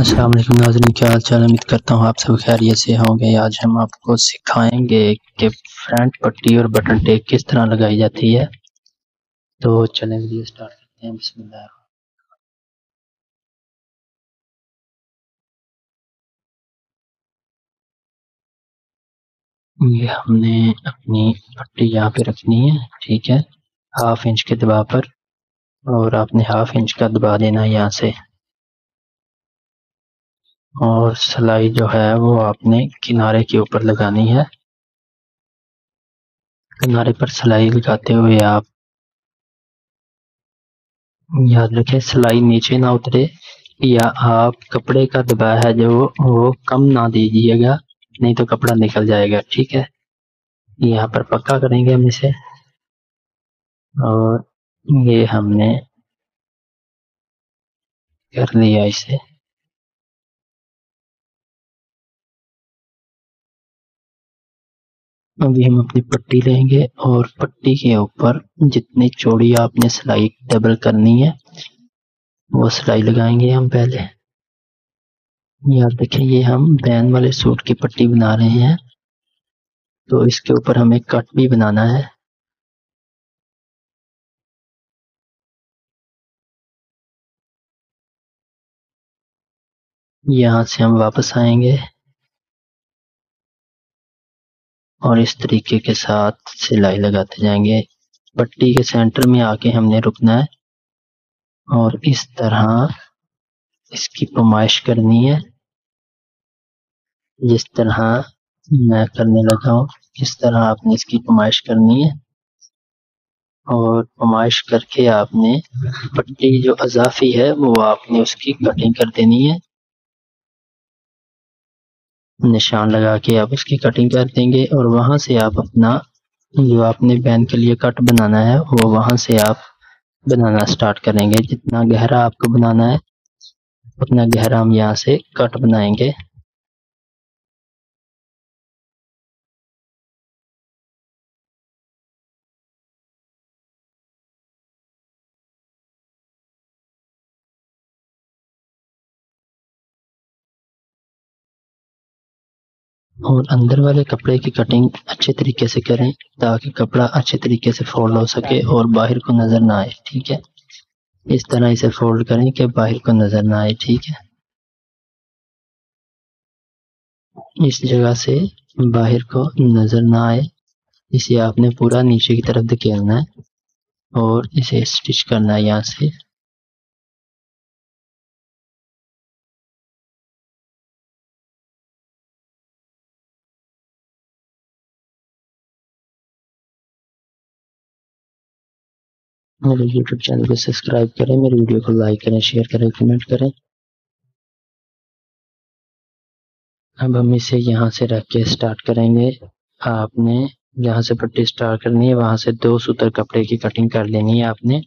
अस्सलाम वालेकुम नाज़रीन, क्या हाल चाल। उम्मीद करता हूँ आप सब खैरियत से होंगे। आज हम आपको सिखाएंगे कि फ्रंट पट्टी और बटन टेक किस तरह लगाई जाती है। तो चलें वीडियो स्टार्ट करते हैं। बिस्मिल्लाह। ये हमने अपनी पट्टी यहाँ पे रखनी है, ठीक है, 1/2 इंच के दबाव पर, और आपने 1/2 इंच का दबा देना है यहाँ से। और सिलाई जो है वो आपने किनारे के ऊपर लगानी है। किनारे पर सिलाई लगाते हुए आप याद रखें सिलाई नीचे ना उतरे, या आप कपड़े का दबाव है जो वो कम ना दीजिएगा, नहीं तो कपड़ा निकल जाएगा, ठीक है। यहाँ पर पक्का करेंगे हम इसे। और ये हमने कर लिया इसे। अभी हम अपनी पट्टी लेंगे और पट्टी के ऊपर जितनी चौड़ी आपने सिलाई डबल करनी है वो सिलाई लगाएंगे हम पहले। याद रखें ये हम बैन वाले सूट की पट्टी बना रहे हैं, तो इसके ऊपर हमें कट भी बनाना है। यहाँ से हम वापस आएंगे और इस तरीके के साथ सिलाई लगाते जाएंगे। पट्टी के सेंटर में आके हमने रुकना है और इस तरह इसकी पैमाइश करनी है। जिस तरह मैं करने लगा हूँ इस तरह आपने इसकी पैमाइश करनी है, और पैमाइश करके आपने पट्टी जो अजाफी है वो आपने उसकी कटिंग कर देनी है। निशान लगा के आप उसकी कटिंग कर देंगे और वहां से आप अपना जो आपने बैन के लिए कट बनाना है वो वहां से आप बनाना स्टार्ट करेंगे। जितना गहरा आपको बनाना है उतना गहरा हम यहाँ से कट बनाएंगे। और अंदर वाले कपड़े की कटिंग अच्छे तरीके से करें ताकि कपड़ा अच्छे तरीके से फोल्ड हो सके और बाहर को नजर ना आए, ठीक है। इस तरह इसे फोल्ड करें कि बाहर को नजर ना आए, ठीक है। इस जगह से बाहर को नजर ना आए इसे आपने पूरा नीचे की तरफ धकेलना है और इसे स्टिच करना है यहाँ से। मेरे YouTube चैनल को सब्सक्राइब करें, मेरी वीडियो को लाइक करें, शेयर करें, कमेंट करें। अब हम इसे यहाँ से रख के स्टार्ट करेंगे। आपने जहाँ से पट्टी स्टार्ट करनी है वहां से 2 सूत्र कपड़े की कटिंग कर लेनी है आपने,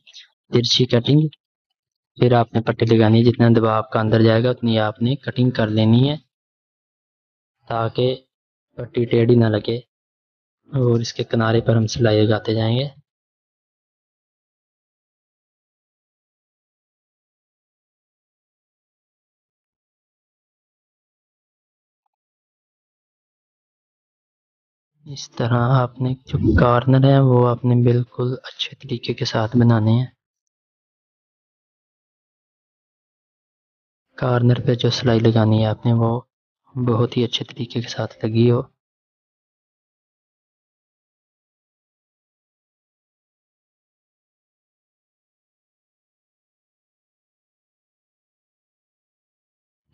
तिरछी कटिंग। फिर आपने पट्टी लगानी है, जितना दबाव आपका अंदर जाएगा उतनी आपने कटिंग कर लेनी है ताकि पट्टी टेढ़ी ना लगे। और इसके किनारे पर हम सिलाई लगाते जाएंगे। इस तरह आपने जो कॉर्नर है वो आपने बिल्कुल अच्छे तरीके के साथ बनाने हैं। कॉर्नर पे जो सिलाई लगानी है आपने वो बहुत ही अच्छे तरीके के साथ लगी हो।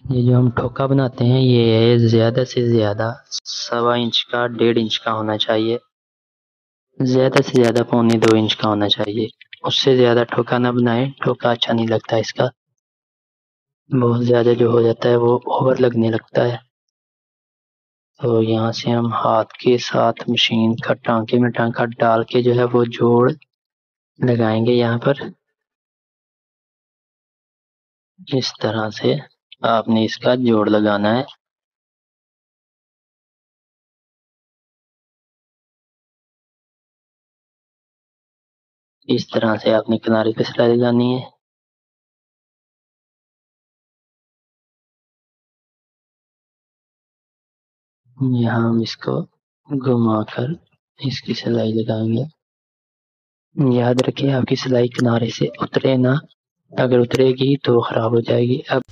ये जो हम ठोका बनाते हैं ये ज्यादा से ज्यादा 1.25 इंच का, 1.5 इंच का होना चाहिए। ज्यादा से ज्यादा 1.25 इंच का होना चाहिए। उससे ज्यादा ठोका ना बनाए, ठोका अच्छा नहीं लगता इसका। बहुत ज्यादा जो हो जाता है वो ओवर लगने लगता है। तो यहाँ से हम हाथ के साथ मशीन का टांके में टांका डाल के जो है वो जोड़ लगाएंगे यहाँ पर। इस तरह से आपने इसका जोड़ लगाना है। इस तरह से आपने किनारे पे सिलाई लगानी है। यहाँ हम इसको घुमाकर इसकी सिलाई लगाएंगे। याद रखिए आपकी सिलाई किनारे से उतरे ना, अगर उतरेगी तो खराब हो जाएगी। अब